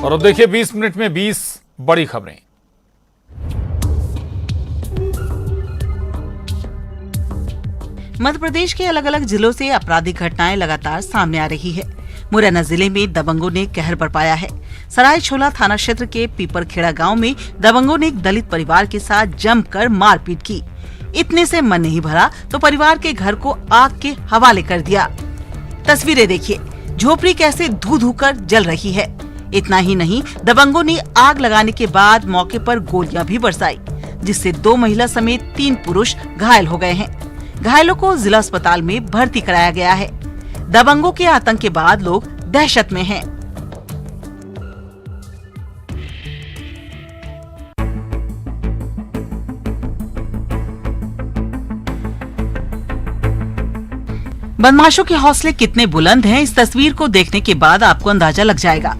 और अब देखिए 20 मिनट में 20 बड़ी खबरें। मध्य प्रदेश के अलग अलग जिलों से आपराधिक घटनाएं लगातार सामने आ रही है। मुरैना जिले में दबंगों ने कहर बरपाया है। सरायछोला थाना क्षेत्र के पीपरखेड़ा गांव में दबंगों ने एक दलित परिवार के साथ जमकर मारपीट की। इतने से मन नहीं भरा तो परिवार के घर को आग के हवाले कर दिया। तस्वीरें देखिए, झोपड़ी कैसे धू धू कर जल रही है। इतना ही नहीं, दबंगों ने आग लगाने के बाद मौके पर गोलियां भी बरसाई, जिससे 2 महिला समेत 3 पुरुष घायल हो गए हैं। घायलों को जिला अस्पताल में भर्ती कराया गया है। दबंगों के आतंक के बाद लोग दहशत में हैं। बदमाशों के हौसले कितने बुलंद हैं, इस तस्वीर को देखने के बाद आपको अंदाजा लग जाएगा।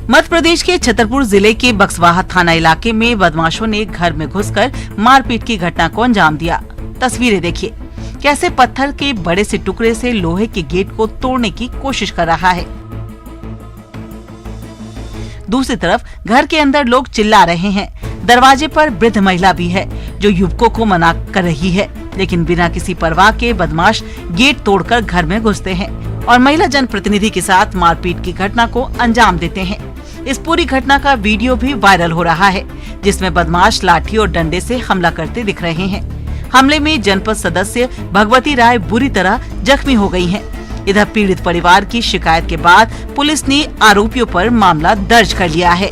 मध्य प्रदेश के छतरपुर जिले के बक्सवाहा थाना इलाके में बदमाशों ने घर में घुसकर मारपीट की घटना को अंजाम दिया। तस्वीरें देखिए, कैसे पत्थर के बड़े से टुकड़े से लोहे के गेट को तोड़ने की कोशिश कर रहा है। दूसरी तरफ घर के अंदर लोग चिल्ला रहे हैं। दरवाजे पर वृद्ध महिला भी है जो युवकों को मना कर रही है, लेकिन बिना किसी परवाह के बदमाश गेट तोड़कर घर में घुसते हैं और महिला जनप्रतिनिधि के साथ मारपीट की घटना को अंजाम देते हैं। इस पूरी घटना का वीडियो भी वायरल हो रहा है, जिसमें बदमाश लाठी और डंडे से हमला करते दिख रहे हैं। हमले में जनपद सदस्य भगवती राय बुरी तरह जख्मी हो गई हैं। इधर पीड़ित परिवार की शिकायत के बाद पुलिस ने आरोपियों पर मामला दर्ज कर लिया है।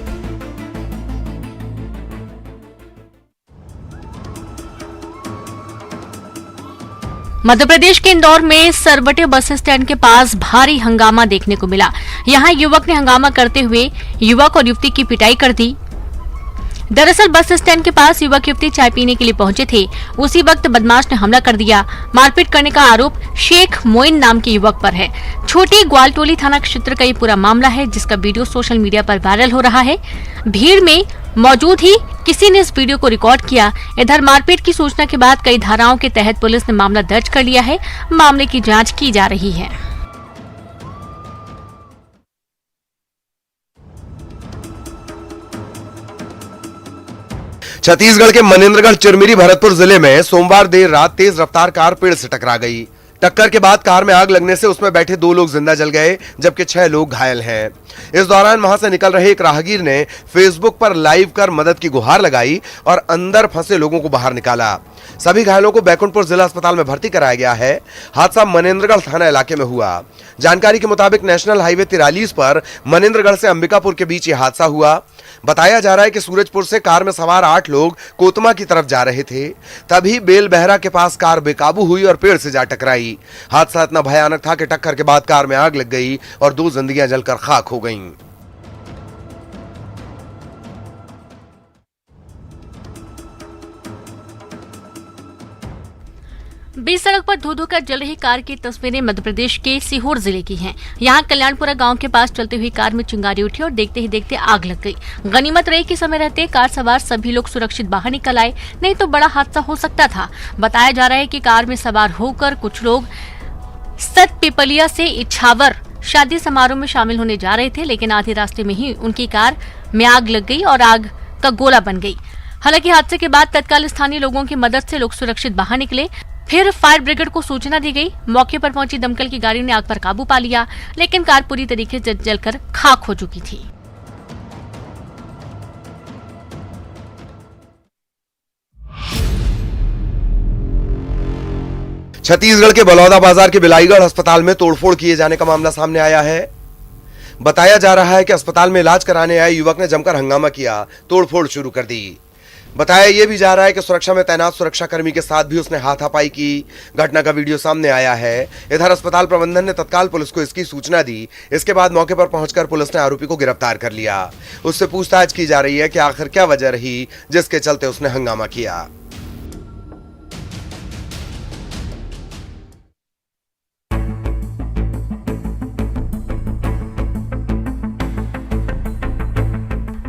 मध्य प्रदेश के इंदौर में सरबटे बस स्टैंड के पास भारी हंगामा देखने को मिला। यहां युवक ने हंगामा करते हुए युवक और युवती की पिटाई कर दी। दरअसल बस स्टैंड के पास युवक युवती चाय पीने के लिए पहुंचे थे। उसी वक्त बदमाश ने हमला कर दिया। मारपीट करने का आरोप शेख मोइन नाम के युवक पर है। छोटी ग्वालटोली थाना क्षेत्र का ये पूरा मामला है, जिसका वीडियो सोशल मीडिया पर वायरल हो रहा है। भीड़ में मौजूद ही किसी ने इस वीडियो को रिकॉर्ड किया। इधर मारपीट की सूचना के बाद कई धाराओं के तहत पुलिस ने मामला दर्ज कर लिया है। मामले की जाँच की जा रही है। छत्तीसगढ़ के मनेन्द्रगढ़ चिरमिरी भरतपुर जिले में सोमवार देर रात तेज रफ्तार कार पेड़ से टकरा गई। टक्कर के बाद कार में आग लगने से उसमें बैठे 2 लोग जिंदा जल गए, जबकि 6 लोग घायल हैं। इस दौरान वहां से निकल रहे एक राहगीर ने फेसबुक पर लाइव कर मदद की गुहार लगाई और अंदर फंसे लोगों को बाहर निकाला। सभी घायलों को बैकुंठपुर जिला अस्पताल में भर्ती कराया गया है। हादसा मनेन्द्रगढ़ थाना इलाके में हुआ। जानकारी के मुताबिक नेशनल हाईवे 43 पर मनेन्द्रगढ़ से अंबिकापुर के बीच यह हादसा हुआ। बताया जा रहा है कि सूरजपुर से कार में सवार 8 लोग कोतमा की तरफ जा रहे थे। तभी बेलबहरा के पास कार बेकाबू हुई और पेड़ से जा टकराई। हादसा इतना भयानक था कि टक्कर के बाद कार में आग लग गई और 2 जिंदगियां जलकर खाक हो गईं। बीच सड़क पर धो धो कर जल रही कार की तस्वीरें मध्य प्रदेश के सीहोर जिले की हैं। यहां कल्याणपुरा गांव के पास चलती हुई कार में चिंगारी उठी और देखते ही देखते आग लग गई। गनीमत रही कि समय रहते कार सवार सभी लोग सुरक्षित बाहर निकल आए, नहीं तो बड़ा हादसा हो सकता था। बताया जा रहा है कि कार में सवार होकर कुछ लोग सतपिपलिया से इछावर शादी समारोह में शामिल होने जा रहे थे, लेकिन आधे रास्ते में ही उनकी कार में आग लग गई और आग का गोला बन गई। हालांकि हादसे के बाद तत्काल स्थानीय लोगों की मदद से लोग सुरक्षित बाहर निकले। फिर फायर ब्रिगेड को सूचना दी गई। मौके पर पहुंची दमकल की गाड़ी ने आग पर काबू पा लिया, लेकिन कार पूरी तरीके से जलकर खाक हो चुकी थी। छत्तीसगढ़ के बलौदाबाजार के बिलाईगढ़ अस्पताल में तोड़फोड़ किए जाने का मामला सामने आया है। बताया जा रहा है कि अस्पताल में इलाज कराने आए युवक ने जमकर हंगामा किया, तोड़फोड़ शुरू कर दी। बताया यह भी जा रहा है कि सुरक्षा में तैनात सुरक्षाकर्मी के साथ भी उसने हाथापाई की। घटना का वीडियो सामने आया है। इधर अस्पताल प्रबंधन ने तत्काल पुलिस को इसकी सूचना दी। इसके बाद मौके पर पहुंचकर पुलिस ने आरोपी को गिरफ्तार कर लिया। उससे पूछताछ की जा रही है कि आखिर क्या वजह रही जिसके चलते उसने हंगामा किया।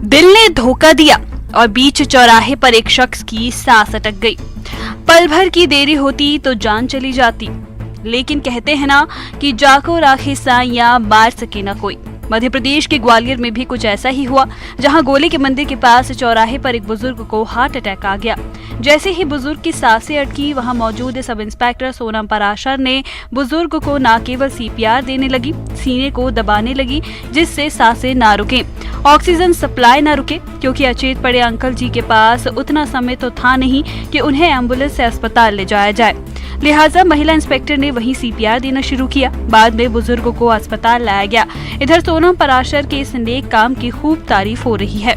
दिल ने धोखा दिया और बीच चौराहे पर एक शख्स की सांस अटक गई। पल भर की देरी होती तो जान चली जाती, लेकिन कहते हैं ना कि जाको राखे साइयां बार सके ना कोई। मध्य प्रदेश के ग्वालियर में भी कुछ ऐसा ही हुआ, जहां गोले के मंदिर के पास चौराहे पर एक बुजुर्ग को हार्ट अटैक आ गया। जैसे ही बुजुर्ग की सांसें अटकी, वहां मौजूद सब इंस्पेक्टर सोनम पराशर ने बुजुर्ग को न केवल CPR देने लगी, सीने को दबाने लगी, जिससे सांसें ना रुके, ऑक्सीजन सप्लाई न रुके, क्योंकि अचेत पड़े अंकल जी के पास उतना समय तो था नहीं कि उन्हें एम्बुलेंस से अस्पताल ले जाया जाए। लिहाजा महिला इंस्पेक्टर ने वहीं CPR देना शुरू किया। बाद में बुजुर्ग को अस्पताल लाया गया। इधर सोनम पराशर के इस नेक काम की खूब तारीफ हो रही है।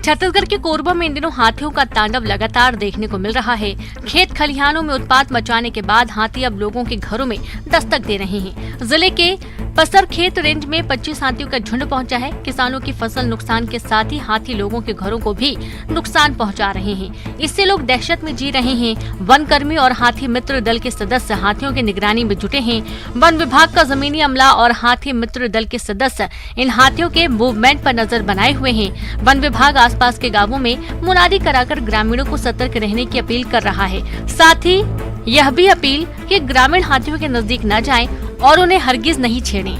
छत्तीसगढ़ के कोरबा में इन दिनों हाथियों का तांडव लगातार देखने को मिल रहा है। खेत खलिहानों में उत्पात मचाने के बाद हाथी अब लोगों के घरों में दस्तक दे रहे हैं। जिले के पसरखेत रेंज में 25 हाथियों का झुंड पहुंचा है। किसानों की फसल नुकसान के साथ ही हाथी लोगों के घरों को भी नुकसान पहुंचा रहे हैं। इससे लोग दहशत में जी रहे हैं। वन कर्मी और हाथी मित्र दल के सदस्य हाथियों की निगरानी में जुटे हैं। वन विभाग का जमीनी अमला और हाथी मित्र दल के सदस्य इन हाथियों के मूवमेंट पर नजर बनाए हुए हैं। वन विभाग आसपास के गांवों में मुनादी कराकर ग्रामीणों को सतर्क रहने की अपील कर रहा है। साथ ही यह भी अपील कि ग्रामीण हाथियों के नजदीक न जाएं और उन्हें हरगिज नहीं छेड़ें।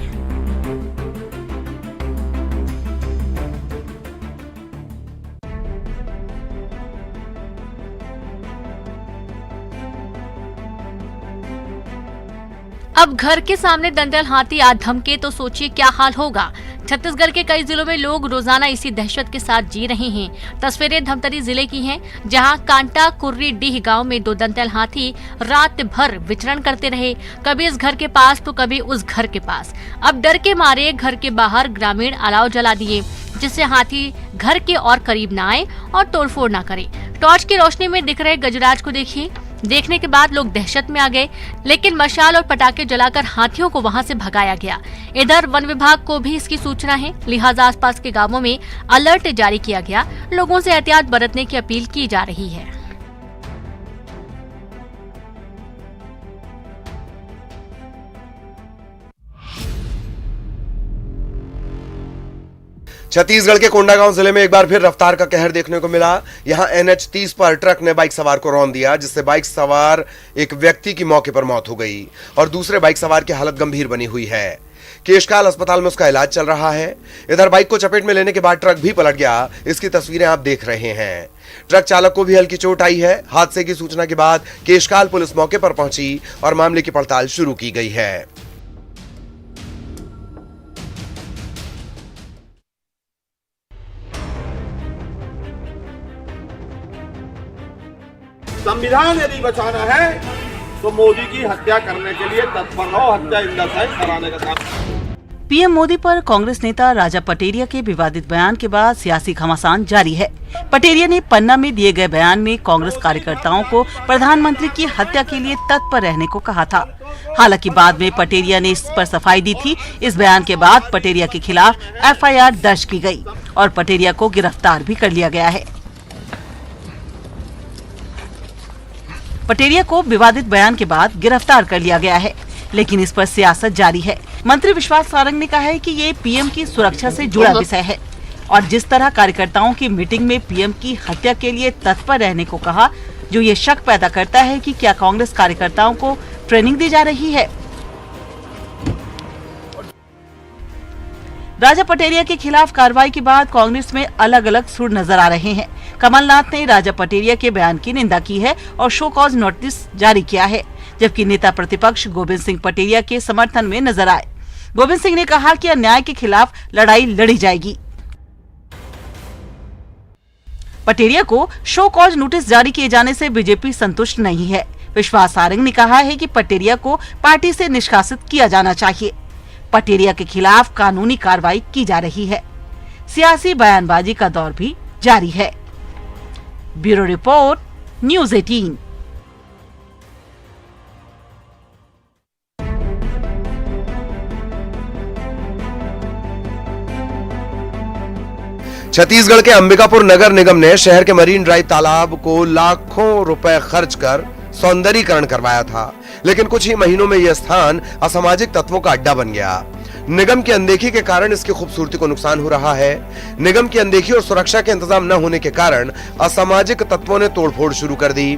अब घर के सामने दंतैल हाथी आ धमके तो सोचिए क्या हाल होगा। छत्तीसगढ़ के कई जिलों में लोग रोजाना इसी दहशत के साथ जी रहे हैं। तस्वीरें धमतरी जिले की हैं, जहां कांटा कुर्री डीह गांव में 2 दंतैल हाथी रात भर विचरण करते रहे, कभी इस घर के पास तो कभी उस घर के पास। अब डर के मारे घर के बाहर ग्रामीण अलाव जला दिए, जिससे हाथी घर के और करीब न आए और तोड़फोड़ न करे। टॉर्च की रोशनी में दिख रहे गजराज को देखिए। देखने के बाद लोग दहशत में आ गए, लेकिन मशाल और पटाखे जलाकर हाथियों को वहां से भगाया गया। इधर वन विभाग को भी इसकी सूचना है, लिहाजा आसपास के गांवों में अलर्ट जारी किया गया। लोगों से एहतियात बरतने की अपील की जा रही है। छत्तीसगढ़ के कोंडागांव जिले में एक बार फिर रफ्तार का कहर देखने को मिला। यहां NH 30 पर ट्रक ने बाइक सवार को रौंद दिया, जिससे बाइक सवार एक व्यक्ति की मौके पर मौत हो गई और दूसरे बाइक सवार की हालत गंभीर बनी हुई है। केशकाल अस्पताल में उसका इलाज चल रहा है। इधर बाइक को चपेट में लेने के बाद ट्रक भी पलट गया। इसकी तस्वीरें आप देख रहे हैं। ट्रक चालक को भी हल्की चोट आई है। हादसे की सूचना के बाद केशकाल पुलिस मौके पर पहुंची और मामले की पड़ताल शुरू की गई है। संविधान यदि बचाना है तो मोदी की हत्या करने के लिए तत्पर रहो, हत्या इंडसाइड कराने का काम। पीएम मोदी पर कांग्रेस नेता राजा पटेरिया के विवादित बयान के बाद सियासी घमासान जारी है। पटेरिया ने पन्ना में दिए गए बयान में कांग्रेस कार्यकर्ताओं को प्रधानमंत्री की हत्या के लिए तत्पर रहने को कहा था। हालांकि बाद में पटेरिया ने इस पर सफाई दी थी। इस बयान के बाद पटेरिया के खिलाफ FIR दर्ज की गई और पटेरिया को गिरफ्तार भी कर लिया गया है। पटेरिया को विवादित बयान के बाद गिरफ्तार कर लिया गया है, लेकिन इस पर सियासत जारी है। मंत्री विश्वास सारंग ने कहा है कि ये पीएम की सुरक्षा से जुड़ा विषय है और जिस तरह कार्यकर्ताओं की मीटिंग में पीएम की हत्या के लिए तत्पर रहने को कहा, जो ये शक पैदा करता है कि क्या कांग्रेस कार्यकर्ताओं को ट्रेनिंग दी जा रही है। राजा पटेरिया के खिलाफ कार्रवाई के बाद कांग्रेस में अलग अलग सुर नजर आ रहे हैं। कमलनाथ ने राजा पटेरिया के बयान की निंदा की है और शो कॉज नोटिस जारी किया है, जबकि नेता प्रतिपक्ष गोविंद सिंह पटेरिया के समर्थन में नजर आए। गोविंद सिंह ने कहा कि अन्याय के खिलाफ लड़ाई लड़ी जाएगी। पटेरिया को शो कॉज नोटिस जारी किए जाने से बीजेपी संतुष्ट नहीं है। विश्वास सारंग ने कहा है कि पटेरिया को पार्टी से निष्कासित किया जाना चाहिए। पटेरिया के खिलाफ कानूनी कार्रवाई की जा रही है। सियासी बयानबाजी का दौर भी जारी है। Bureau report, news 18। छत्तीसगढ़ के अंबिकापुर नगर निगम ने शहर के मरीन ड्राइव तालाब को लाखों रुपए खर्च कर सौंदर्यीकरण करवाया था, लेकिन कुछ ही महीनों में यह स्थान असामाजिक तत्वों का अड्डा बन गया। निगम की अनदेखी के कारण इसकी खूबसूरती को नुकसान हो रहा है। निगम की अनदेखी और सुरक्षा के इंतजाम न होने के कारण असामाजिक तत्वों ने तोड़फोड़ शुरू कर दी।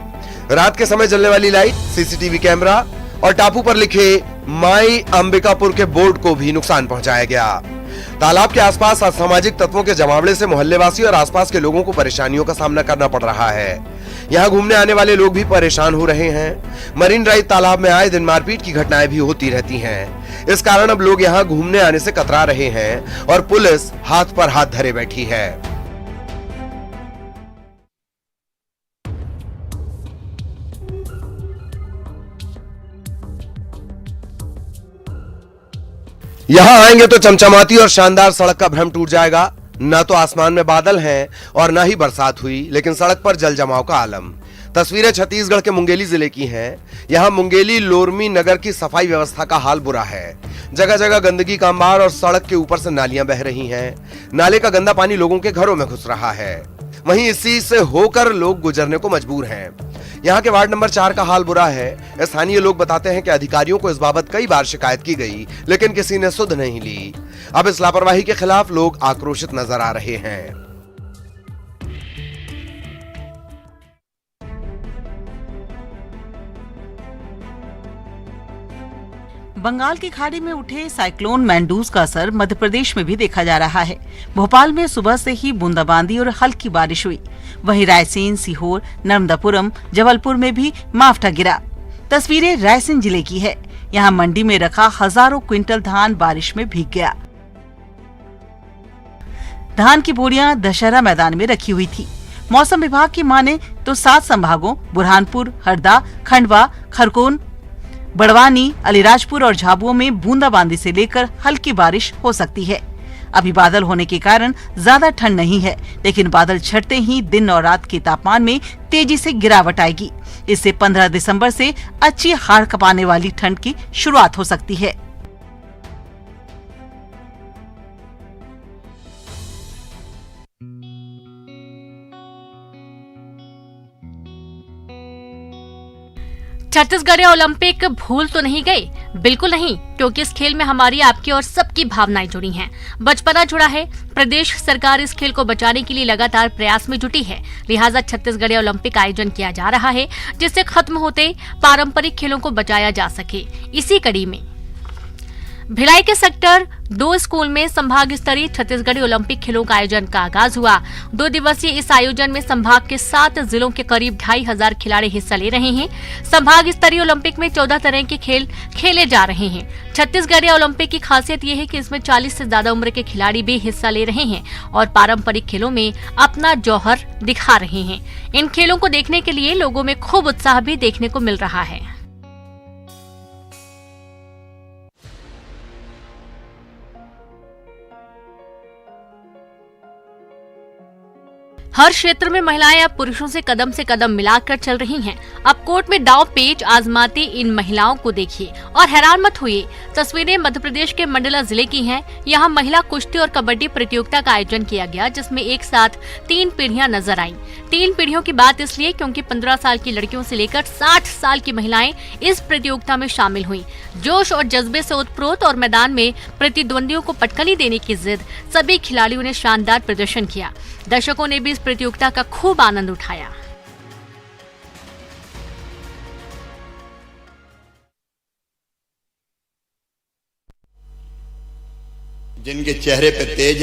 रात के समय जलने वाली लाइट, सीसीटीवी कैमरा और टापू पर लिखे माई अंबिकापुर के बोर्ड को भी नुकसान पहुंचाया गया। तालाब के आसपास असामाजिक तत्वों के जमावड़े से मोहल्लेवासी और आसपास के लोगों को परेशानियों का सामना करना पड़ रहा है। यहाँ घूमने आने वाले लोग भी परेशान हो रहे हैं। मरीन ड्राइव तालाब में आए दिन मारपीट की घटनाएं भी होती रहती हैं। इस कारण अब लोग यहाँ घूमने आने से कतरा रहे हैं और पुलिस हाथ पर हाथ धरे बैठी है। यहाँ आएंगे तो चमचमाती और शानदार सड़क का भ्रम टूट जाएगा। न तो आसमान में बादल हैं और न ही बरसात हुई, लेकिन सड़क पर जल जमाव का आलम। तस्वीरें छत्तीसगढ़ के मुंगेली जिले की हैं। यहाँ मुंगेली लोरमी नगर की सफाई व्यवस्था का हाल बुरा है। जगह जगह गंदगी का अंबार और सड़क के ऊपर से नालियां बह रही हैं। नाले का गंदा पानी लोगों के घरों में घुस रहा है। वहीं इसी से होकर लोग गुजरने को मजबूर हैं। यहाँ के वार्ड नंबर 4 का हाल बुरा है। स्थानीय लोग बताते हैं कि अधिकारियों को इस बाबत कई बार शिकायत की गई, लेकिन किसी ने सुध नहीं ली। अब इस लापरवाही के खिलाफ लोग आक्रोशित नजर आ रहे हैं। बंगाल की खाड़ी में उठे साइक्लोन मैंडूज का असर मध्य प्रदेश में भी देखा जा रहा है। भोपाल में सुबह से ही बूंदाबांदी और हल्की बारिश हुई। वहीं रायसेन, सीहोर, नर्मदापुरम, जबलपुर में भी मावठा गिरा। तस्वीरें रायसेन जिले की है। यहाँ मंडी में रखा हजारों क्विंटल धान बारिश में भीग गया। धान की बोरियां दशहरा मैदान में रखी हुई थी। मौसम विभाग की माने तो 7 संभागों बुरहानपुर, हरदा, खंडवा, खरगोन, बड़वानी, अलीराजपुर और झाबुआ में बूंदाबांदी से लेकर हल्की बारिश हो सकती है। अभी बादल होने के कारण ज्यादा ठंड नहीं है, लेकिन बादल छटते ही दिन और रात के तापमान में तेजी से गिरावट आएगी। इससे 15 दिसंबर से अच्छी हाड़ कपाने वाली ठंड की शुरुआत हो सकती है। छत्तीसगढ़ ओलंपिक भूल तो नहीं गए, बिल्कुल नहीं, क्योंकि इस खेल में हमारी, आपकी और सबकी भावनाएं जुड़ी हैं। बचपना जुड़ा है। प्रदेश सरकार इस खेल को बचाने के लिए लगातार प्रयास में जुटी है। लिहाजा छत्तीसगढ़ ओलंपिक आयोजन किया जा रहा है, जिससे खत्म होते पारंपरिक खेलों को बचाया जा सके। इसी कड़ी में भिलाई के सेक्टर 2 स्कूल में संभाग स्तरीय छत्तीसगढ़ी ओलंपिक खेलों का आयोजन का आगाज हुआ। 2 दिवसीय इस आयोजन में संभाग के 7 जिलों के करीब 2500 खिलाड़ी हिस्सा ले रहे हैं। संभाग स्तरीय ओलंपिक में 14 तरह के खेल खेले जा रहे हैं। छत्तीसगढ़ी ओलंपिक की खासियत यह है कि इसमें 40 से ज्यादा उम्र के खिलाड़ी भी हिस्सा ले रहे हैं और पारंपरिक खेलों में अपना जौहर दिखा रहे हैं। इन खेलों को देखने के लिए लोगों में खूब उत्साह भी देखने को मिल रहा है। हर क्षेत्र में महिलाएं अब पुरुषों से कदम मिलाकर चल रही हैं। अब कोर्ट में दांव पेच आजमाती इन महिलाओं को देखिए और हैरान मत हुई। तस्वीरें मध्य प्रदेश के मंडला जिले की हैं। यहाँ महिला कुश्ती और कबड्डी प्रतियोगिता का आयोजन किया गया, जिसमें एक साथ 3 पीढ़ियां नजर आईं। 3 पीढ़ियों की बात इसलिए क्योंकि 15 साल की लड़कियों से लेकर 60 साल की महिलाएं इस प्रतियोगिता में शामिल हुई। जोश और जज्बे से ओतप्रोत और मैदान में प्रतिद्वंदियों को पटकनी देने की जिद, सभी खिलाड़ियों ने शानदार प्रदर्शन किया। दर्शकों ने भी इस प्रतियोगिता का खूब आनंद उठाया। जिनके चेहरे पे तेज है,